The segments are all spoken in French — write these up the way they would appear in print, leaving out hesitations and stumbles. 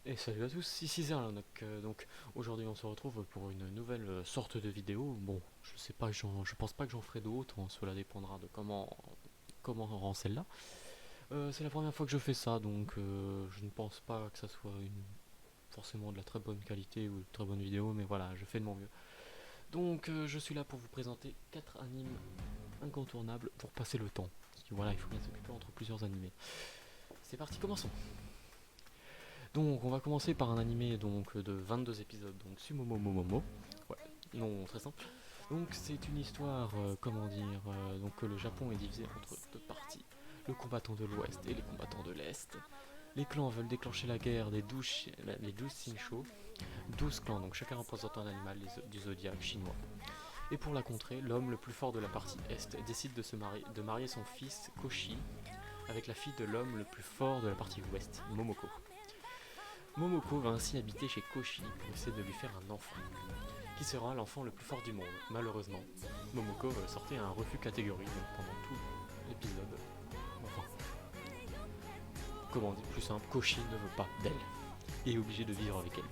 Et salut à tous, ici Zerlanok. Donc aujourd'hui on se retrouve pour une nouvelle sorte de vidéo. Bon, je sais pas, je pense pas que j'en ferai d'autres, hein, cela dépendra de comment rend celle-là. C'est la première fois que je fais ça, donc je ne pense pas que ça soit forcément de la très bonne qualité ou de très bonne vidéo, mais voilà, je fais de mon mieux. Donc je suis là pour vous présenter 4 animes incontournables pour passer le temps. Parce que voilà, il faut bien s'occuper entre plusieurs animés. C'est parti, commençons. Donc on va commencer par un animé de 22 épisodes, donc Sumomo Momomo. Ouais, non très simple. Donc c'est une histoire, donc que le Japon est divisé entre deux parties. Le combattant de l'Ouest et les combattants de l'Est. Les clans veulent déclencher la guerre les 12 Shinsho, 12 clans, donc chacun représentant un animal du zodiaque chinois. Et pour la contrer, l'homme le plus fort de la partie Est décide de marier son fils Koshi avec la fille de l'homme le plus fort de la partie Ouest, Momoko. Momoko va ainsi habiter chez Koshi pour essayer de lui faire un enfant, qui sera l'enfant le plus fort du monde. Malheureusement, Momoko va sortir un refus catégorique pendant tout l'épisode. Enfin, comment dire, plus simple, Koshi ne veut pas d'elle et est obligé de vivre avec elle.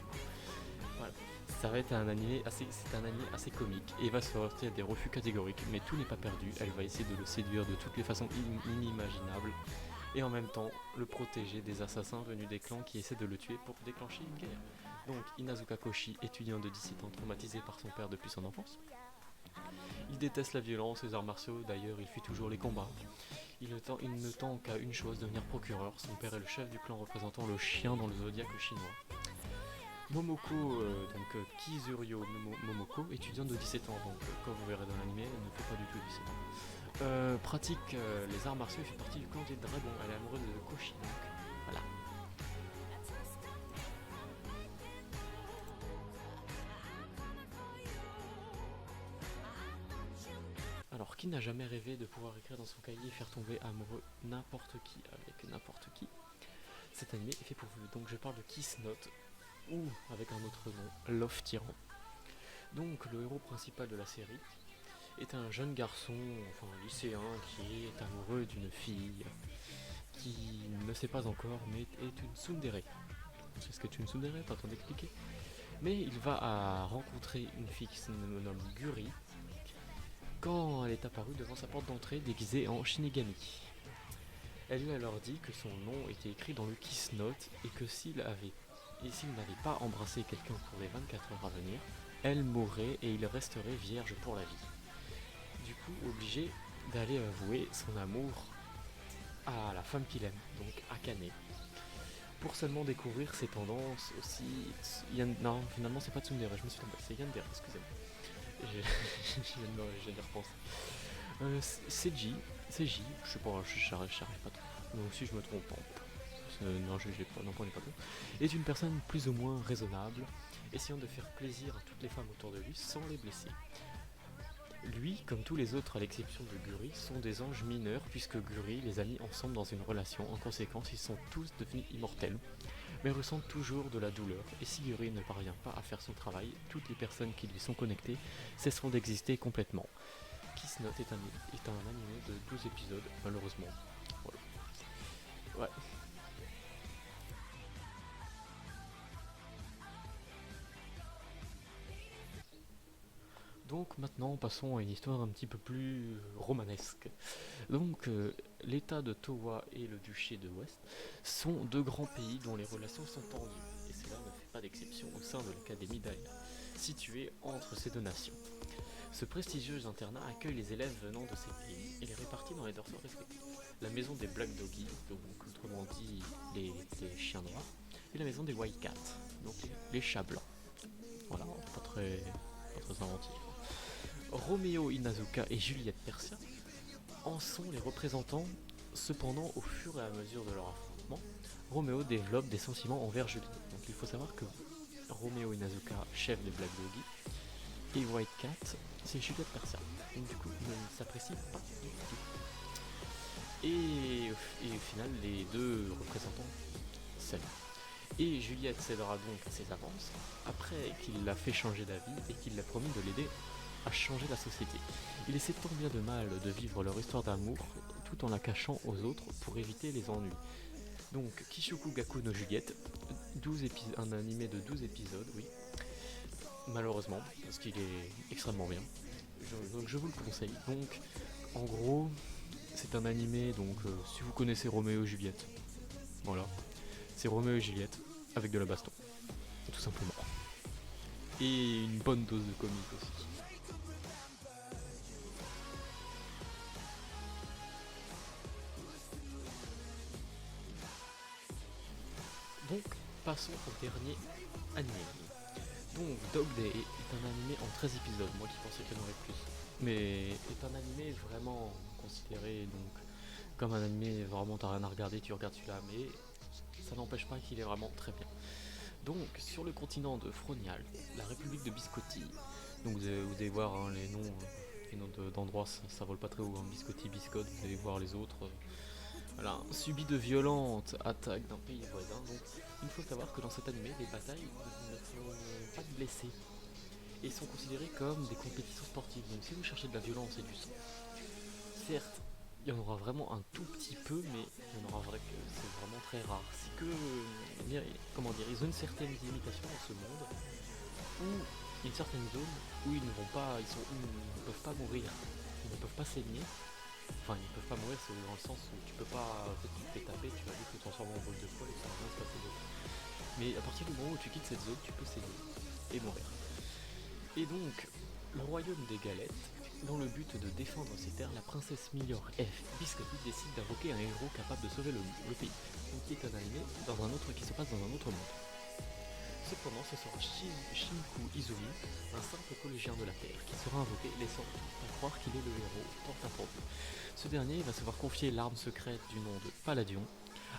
Voilà. Ça va être c'est un anime assez comique et va se sortir des refus catégoriques, mais tout n'est pas perdu. Elle va essayer de le séduire de toutes les façons inimaginables et en même temps le protéger des assassins venus des clans qui essaient de le tuer pour déclencher une guerre. Donc Inazuka Koshi, étudiant de 17 ans traumatisé par son père depuis son enfance. Il déteste la violence et les arts martiaux, d'ailleurs il fuit toujours les combats. Il ne tend qu'à une chose, devenir procureur. Son père est le chef du clan représentant le chien dans le zodiaque chinois. Momoko, Kizuryo Momoko, étudiante de 17 ans, donc comme vous verrez dans l'anime, elle ne fait pas du tout 17 ans. Pratique les arts martiaux et fait partie du clan des dragons. Elle est amoureuse de Koshi, donc voilà. Alors, qui n'a jamais rêvé de pouvoir écrire dans son cahier et faire tomber amoureux n'importe qui avec n'importe qui? Cet anime est fait pour vous. Donc, je parle de Kiss Note, ou avec un autre nom, Love Tyran. Donc, le héros principal de la série est un jeune garçon, enfin lycéen, qui est amoureux d'une fille qui ne sait pas encore, mais est une tsundere. C'est ce qu'est une tsundere, t'entends d'expliquer. Mais il va à rencontrer une fille qui se nomme Guri quand elle est apparue devant sa porte d'entrée déguisée en Shinigami. Elle lui a alors dit que son nom était écrit dans le Kiss Note et que s'il n'avait pas embrassé quelqu'un pour les 24 heures à venir, elle mourrait et il resterait vierge pour la vie. Du coup, obligé d'aller avouer son amour à la femme qu'il aime, donc Akane, pour seulement découvrir ses tendances aussi. Non, finalement c'est pas Tsundere, je me suis trompé, c'est Yandere, excusez-moi. Je viens de repenser. Seiji, je sais pas, j'arrive pas trop. Donc si je me trompe pas, non, non, on n'est pas trop. Est une personne plus ou moins raisonnable, essayant de faire plaisir à toutes les femmes autour de lui sans les blesser. Lui, comme tous les autres à l'exception de Guri, sont des anges mineurs puisque Guri les a mis ensemble dans une relation. En conséquence, ils sont tous devenus immortels, mais ressentent toujours de la douleur. Et si Guri ne parvient pas à faire son travail, toutes les personnes qui lui sont connectées cesseront d'exister complètement. Kiss Note est un animé de 12 épisodes, malheureusement. Voilà. Ouais. Donc maintenant passons à une histoire un petit peu plus romanesque. Donc l'état de Towa et le duché de l'Ouest sont deux grands pays dont les relations sont tendues, et cela ne fait pas d'exception au sein de l'Académie d'Aina, située entre ces deux nations. Ce prestigieux internat accueille les élèves venant de ces pays et les répartit dans les dortoirs respectifs. La maison des Black Doggy, donc autrement dit les chiens noirs, et la maison des White Cats, donc les chats blancs. Voilà, pas très inventif. Roméo Inazuka et Juliette Persia en sont les représentants. Cependant, au fur et à mesure de leur affrontement, Roméo développe des sentiments envers Juliette. Donc il faut savoir que Roméo Inazuka, chef des Black Doggy, et White Cat, c'est Juliette Persia. Donc du coup, ils ne s'apprécient pas du tout. Et au final, les deux représentants s'aiment. Et Juliette cédera donc à ses avances, après qu'il l'a fait changer d'avis et qu'il l'a promis de l'aider à changer la société. Il essaie tant bien de mal de vivre leur histoire d'amour tout en la cachant aux autres pour éviter les ennuis. Donc Kishoku Gaku no Juliette un animé de 12 épisodes, oui, malheureusement, parce qu'il est extrêmement bien. Donc je vous le conseille. Donc, en gros, c'est un animé, donc si vous connaissez Roméo et Juliette, voilà, c'est Roméo et Juliette avec de la baston, tout simplement. Et une bonne dose de comique aussi. Donc, passons au dernier animé. Donc, Dog Day est un animé en 13 épisodes, moi qui pensais qu'il y en aurait plus. Mais est un animé vraiment considéré donc comme un animé, vraiment t'as rien à regarder, tu regardes celui-là, mais ça n'empêche pas qu'il est vraiment très bien. Donc, sur le continent de Fronial, la République de Biscotti, donc vous allez voir hein, les noms d'endroits, ça vole pas très haut, hein, Biscotti, Biscotte, vous allez voir les autres. Voilà, subit de violentes attaques d'un pays voisin. Donc, il faut savoir que dans cet animé, les batailles ne font pas de blessés et sont considérées comme des compétitions sportives. Donc, si vous cherchez de la violence et du sang, certes, il y en aura vraiment un tout petit peu, mais il y en aura vrai que c'est vraiment très rare. C'est que, comment dire, ils ont une certaine limitation dans ce monde où il y a une certaine zone où ils ne vont pas, où ils ne peuvent pas mourir, ils ne peuvent pas saigner. Enfin, ils ne peuvent pas mourir, c'est dans le sens où tu peux pas, en fait, tu te fais taper, tu vas vite te transformer en boule de poil et ça va rien se passer d'autre. Mais à partir du moment où tu quittes cette zone, tu peux saigner et mourir. Et donc, le royaume des Galettes, dans le but de défendre ses terres, la princesse Milior F. Biscotti décide d'invoquer un héros capable de sauver le pays, donc qui est un animé qui se passe dans un autre monde. Cependant, ce sera Shinku Izumi, un simple collégien de la Terre, qui sera invoqué, laissant à croire qu'il est le héros porte-à-porte. Ce dernier va se voir confier l'arme secrète du nom de Palladion,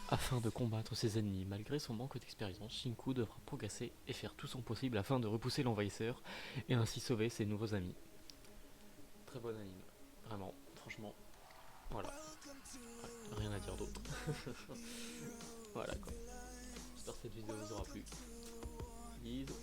afin de combattre ses ennemis. Malgré son manque d'expérience, Shinku devra progresser et faire tout son possible afin de repousser l'envahisseur et ainsi sauver ses nouveaux amis. Très bon anime, vraiment, franchement, voilà, ouais, rien à dire d'autre. Voilà quoi. J'espère que cette vidéo vous aura plu. Bisous.